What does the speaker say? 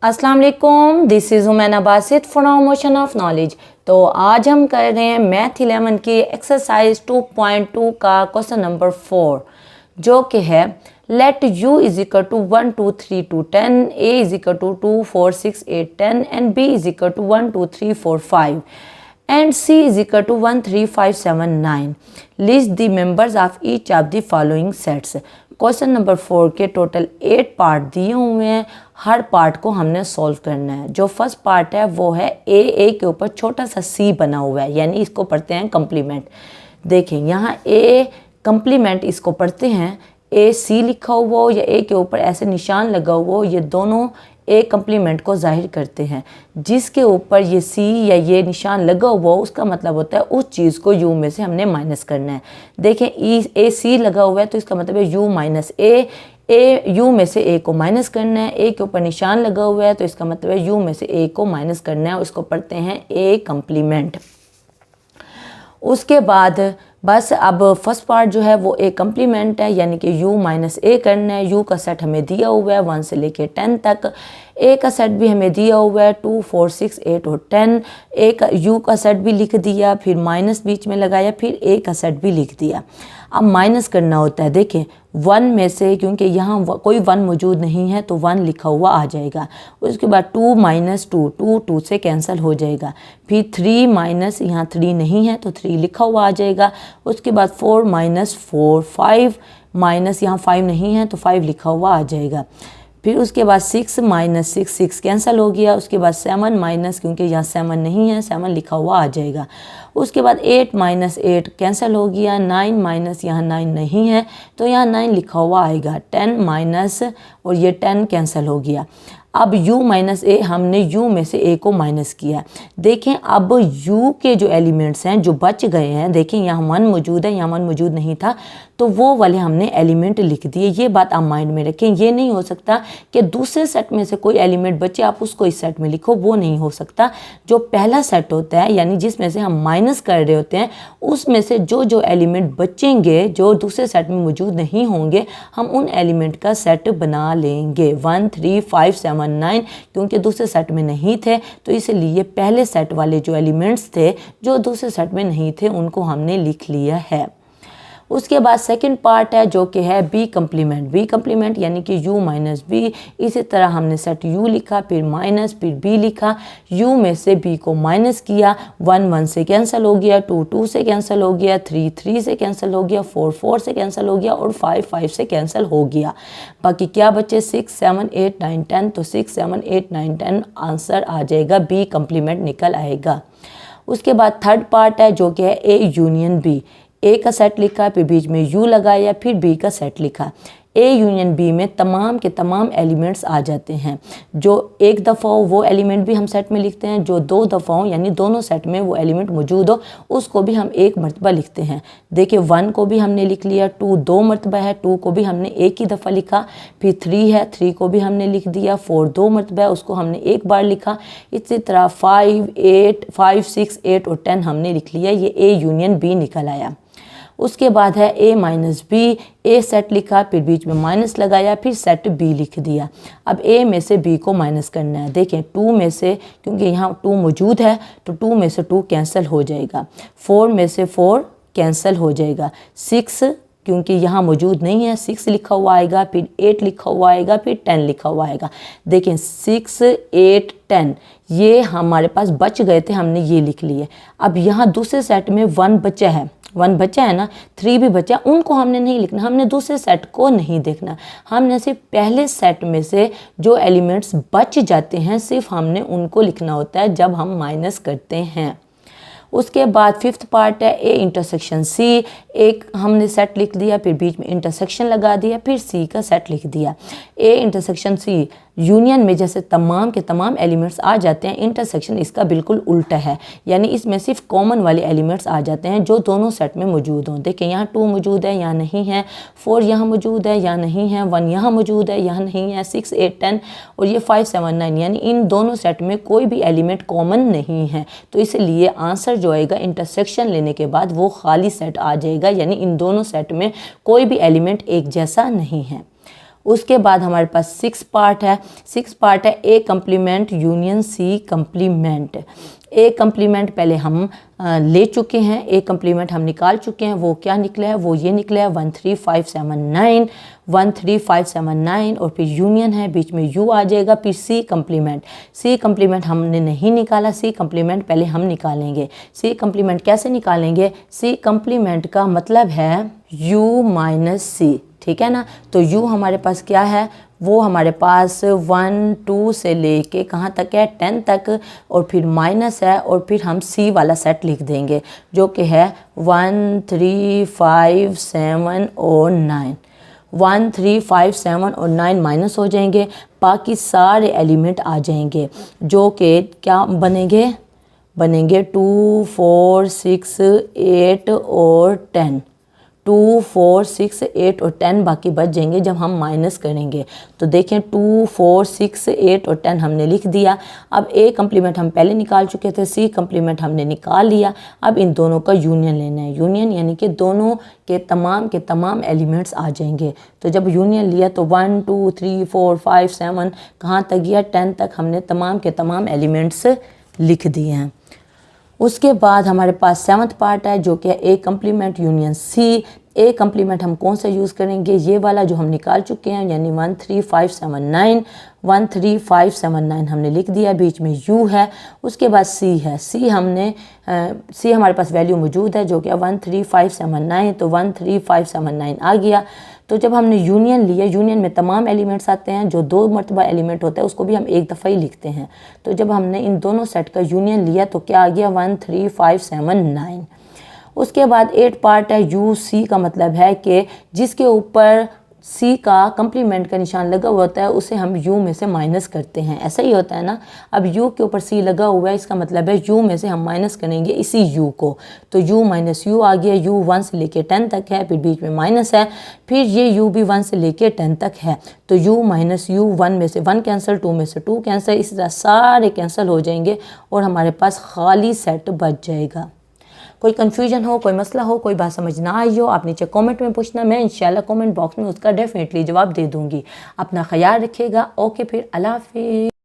अस्सलाम वालेकुम, this is Umaina Basit from Motion of Knowledge. तो आज हम कर रहे हैं मैथ 11 की एक्सरसाइज 2.2 का क्वेश्चन नंबर 4, जो कि है let u is equal to 1 2 3 2 10, a is equal to 2 4 6 8 10 and b is equal to 1 2 3 4 5 and c is equal to 1 3 5 7 9. List the members of each of the following sets. Question number 4 के total 8 part दिए हुए हैं। हर part को हमने solve करना है। जो first part है वो है ए के ऊपर छोटा सा सी बना हुआ है, यानी इसको पढ़ते हैं कम्प्लीमेंट। देखें यहाँ ए कम्प्लीमेंट इसको पढ़ते हैं, ए सी लिखा हुआ हो या ए के ऊपर ऐसे निशान लगा हुआ हो, ये दोनों ए कम्प्लीमेंट को जाहिर करते हैं। जिसके ऊपर ये सी या ये निशान लगा हुआ हो उसका मतलब होता है उस चीज़ को यू में से हमने माइनस करना है। देखें ए सी लगा हुआ है तो इसका मतलब है यू माइनस ए यू में से ए को माइनस करना है। ए के ऊपर निशान लगा हुआ है तो इसका मतलब है यू में से ए को माइनस करना है, उसको पढ़ते हैं ए कम्प्लीमेंट। उसके बाद बस अब फर्स्ट पार्ट जो है वो ए कम्प्लीमेंट है, यानी कि u माइनस ए करना है। u का सेट हमें दिया हुआ है 1 से लेके 10 तक। a का सेट भी हमें दिया हुआ है 2 4 6 8 और 10। u का सेट भी लिख दिया, फिर माइनस बीच में लगाया, फिर a का सेट भी लिख दिया। अब माइनस करना होता है। देखें 1 में से, क्योंकि यहाँ कोई 1 मौजूद नहीं है तो 1 लिखा हुआ आ जाएगा। उसके बाद 2 माइनस 2, 2 से कैंसिल हो जाएगा। फिर 3 माइनस, यहाँ 3 नहीं है तो 3 लिखा हुआ आ जाएगा। उसके बाद 4 माइनस 4, 5 माइनस, यहाँ 5 नहीं है तो 5 लिखा हुआ आ जाएगा। फिर उसके बाद 6 माइनस 6, 6 कैंसिल हो गया। उसके बाद 7 माइनस, क्योंकि यहाँ 7 नहीं है, 7 लिखा हुआ आ जाएगा। उसके बाद 8 माइनस 8 कैंसिल हो गया। 9 माइनस, यहाँ 9 नहीं है तो यहाँ 9 लिखा हुआ आएगा। 10 माइनस, और ये 10 कैंसिल हो गया। अब u माइनस ए, हमने u में से a को माइनस किया। देखें अब u के जो एलिमेंट्स हैं जो बच गए हैं, देखें यहाँ 1 मौजूद है, यहाँ 1 मौजूद नहीं था तो वो वाले हमने एलिमेंट लिख दिए। ये बात आप माइंड में रखें। ये नहीं हो सकता कि दूसरे सेट में से कोई एलिमेंट बचे आप उसको इस सेट में लिखो, वो नहीं हो सकता। जो पहला सेट होता है, यानी जिसमें से हम माइनस कर रहे होते हैं, उसमें से जो एलिमेंट बचेंगे जो दूसरे सेट में मौजूद नहीं होंगे, हम उन एलिमेंट का सेट बना लेंगे। 1 3 5 7 9, क्योंकि दूसरे सेट में नहीं थे तो इसलिए पहले सेट वाले जो एलिमेंट्स थे जो दूसरे सेट में नहीं थे उनको हमने लिख लिया है। उसके बाद सेकंड पार्ट है जो कि है बी कम्प्लीमेंट। बी कम्प्लीमेंट यानी कि u माइनस बी। इसी तरह हमने सेट u लिखा, फिर माइनस, फिर b लिखा। u में से b को माइनस किया। 1 1 से कैंसिल हो गया, 2 2 से कैंसिल हो गया, 3 3 से कैंसिल हो गया, 4 4 से कैंसिल हो गया और 5 5 से कैंसिल हो गया। बाकी क्या बचे? 6 7 8 9 10। तो 6 7 8 9 10 आंसर आ जाएगा, बी कम्प्लीमेंट निकल आएगा। उसके बाद थर्ड पार्ट है जो कि है ए यूनियन बी। ए का सेट लिखा, फिर बीच में यू लगाया, फिर बी का सेट लिखा। ए यूनियन बी में तमाम के तमाम एलिमेंट्स आ जाते हैं। जो एक दफ़ा हो वो एलिमेंट भी हम सेट में लिखते हैं, जो 2 दफ़ा हो यानी दोनों सेट में वो एलिमेंट मौजूद हो उसको भी हम एक मरतबा लिखते हैं। देखिए 1 को भी हमने लिख लिया, 2 2 मरतबा है, 2 को भी हमने एक ही दफ़ा लिखा। फिर 3 है, 3 को भी हमने लिख दिया। 4 2 मरतबा है, उसको हमने एक बार लिखा। इसी तरह 5 6 8 और 10 हमने लिख लिया। ये ए यूनियन बी निकल आया। उसके बाद है ए माइनस बी। ए सेट लिखा, फिर बीच में माइनस लगाया, फिर सेट बी लिख दिया। अब ए में से बी को माइनस करना है। देखें 2 में से, क्योंकि यहाँ 2 मौजूद है तो 2 में से 2 कैंसिल हो जाएगा। 4 में से 4 कैंसिल हो जाएगा। 6, क्योंकि यहाँ मौजूद नहीं है, 6 लिखा हुआ आएगा, फिर 8 लिखा हुआ आएगा, फिर 10 लिखा हुआ आएगा। देखें 6 8 10 ये हमारे पास बच गए थे, हमने ये लिख लिए। अब यहाँ दूसरे सेट में 1 बचा है, 1 बचा है ना, 3 भी बचा, उनको हमने नहीं लिखना, हमने दूसरे सेट को नहीं देखना। हमने सिर्फ पहले सेट में से जो एलिमेंट्स बच जाते हैं सिर्फ हमने उनको लिखना होता है जब हम माइनस करते हैं। उसके बाद फिफ्थ पार्ट है ए इंटरसेक्शन सी। एक हमने सेट लिख दिया, फिर बीच में इंटरसेक्शन लगा दिया, फिर सी का सेट लिख दिया। ए इंटरसेक्शन सी यूनियन में जैसे तमाम के तमाम एलिमेंट्स आ जाते हैं, इंटरसेक्शन इसका बिल्कुल उल्टा है, यानी इसमें सिर्फ कॉमन वाले एलिमेंट्स आ जाते हैं जो दोनों सेट में मौजूद हों। देखिए यहाँ 2 मौजूद है, यहाँ नहीं है, 4 यहाँ मौजूद है, यहाँ नहीं है, 1 यहाँ मौजूद है, यहाँ नहीं है, 6 8 10 और ये 5 7 9, यानी इन दोनों सेट में कोई भी एलिमेंट कॉमन नहीं है। तो इसलिए आंसर जो आएगा इंटरसेक्शन लेने के बाद वो खाली सेट आ जाएगा, यानी इन दोनों सेट में कोई भी एलिमेंट एक जैसा नहीं है। उसके बाद हमारे पास 6 पार्ट है। 6 पार्ट है ए कंप्लीमेंट यूनियन सी कंप्लीमेंट। ए कंप्लीमेंट पहले हम ले चुके हैं, ए कंप्लीमेंट हम निकाल चुके हैं। वो क्या निकला है, वो ये निकला है 13579, 13579 और फिर यूनियन है, बीच में यू आ जाएगा, फिर सी कंप्लीमेंट। सी कंप्लीमेंट हमने नहीं निकाला, सी कंप्लीमेंट पहले हम निकालेंगे। सी कंप्लीमेंट कैसे निकालेंगे, सी कंप्लीमेंट का मतलब है यू माइनस सी, ठीक है ना। तो यू हमारे पास क्या है, वो हमारे पास 1 2 से लेके कहाँ तक है 10 तक, और फिर माइनस है, और फिर हम सी वाला सेट लिख देंगे जो कि है 1 3 5 7 और 9। 1 3 5 7 और 9 माइनस हो जाएंगे, बाकी सारे एलिमेंट आ जाएंगे जो कि क्या बनेंगे, 2 4 6 8 और 10। 2 4 6 8 और 10 बाकी बच जाएंगे जब हम माइनस करेंगे। तो देखें 2 4 6 8 और 10 हमने लिख दिया। अब ए कंप्लीमेंट हम पहले निकाल चुके थे, सी कंप्लीमेंट हमने निकाल लिया। अब इन दोनों का यूनियन लेना है। यूनियन यानी कि दोनों के तमाम एलिमेंट्स आ जाएंगे। तो जब यूनियन लिया तो 1 2 3 4 5 7 कहाँ तक गया, 10 तक हमने तमाम के तमाम एलिमेंट्स लिख दिए हैं। उसके बाद हमारे पास 7th पार्ट है जो कि ए कंप्लीमेंट यूनियन सी। ए कंप्लीमेंट हम कौन सा यूज़ करेंगे, ये वाला जो हम निकाल चुके हैं, यानी 13579, 13579 हमने लिख दिया, बीच में यू है। उसके बाद सी है, सी हमारे पास वैल्यू मौजूद है जो कि 13579, तो 13579 आ गया। तो जब हमने यूनियन लिया, यूनियन में तमाम एलिमेंट्स आते हैं, जो 2 मरतबा एलिमेंट होता है उसको भी हम एक दफ़ा ही लिखते हैं। तो जब हमने इन दोनों सेट का यूनियन लिया तो क्या आ गया 13579। उसके बाद 8 पार्ट है यू सी का मतलब है कि जिसके ऊपर सी का कंप्लीमेंट का निशान लगा हुआ होता है उसे हम यू में से माइनस करते हैं, ऐसा ही होता है ना। अब यू के ऊपर सी लगा हुआ है, इसका मतलब है यू में से हम माइनस करेंगे इसी यू को। तो यू माइनस यू आ गया, यू 1 से लेके 10 तक है, फिर बीच में माइनस है, फिर ये यू भी 1 से लेके 10 तक है। तो यू माइनस यू, 1 में से 1 कैंसिल, 2 में से 2 कैंसिल, इसी तरह सारे कैंसिल हो जाएंगे और हमारे पास खाली सेट बच जाएगा। कोई कन्फ्यूजन हो, कोई मसला हो, कोई बात समझ ना आई हो, आप नीचे कमेंट में पूछना, मैं इंशाल्लाह कमेंट बॉक्स में उसका डेफिनेटली जवाब दे दूँगी। अपना ख्याल रखिएगा। ओके, फिर अल्लाह हाफिज़।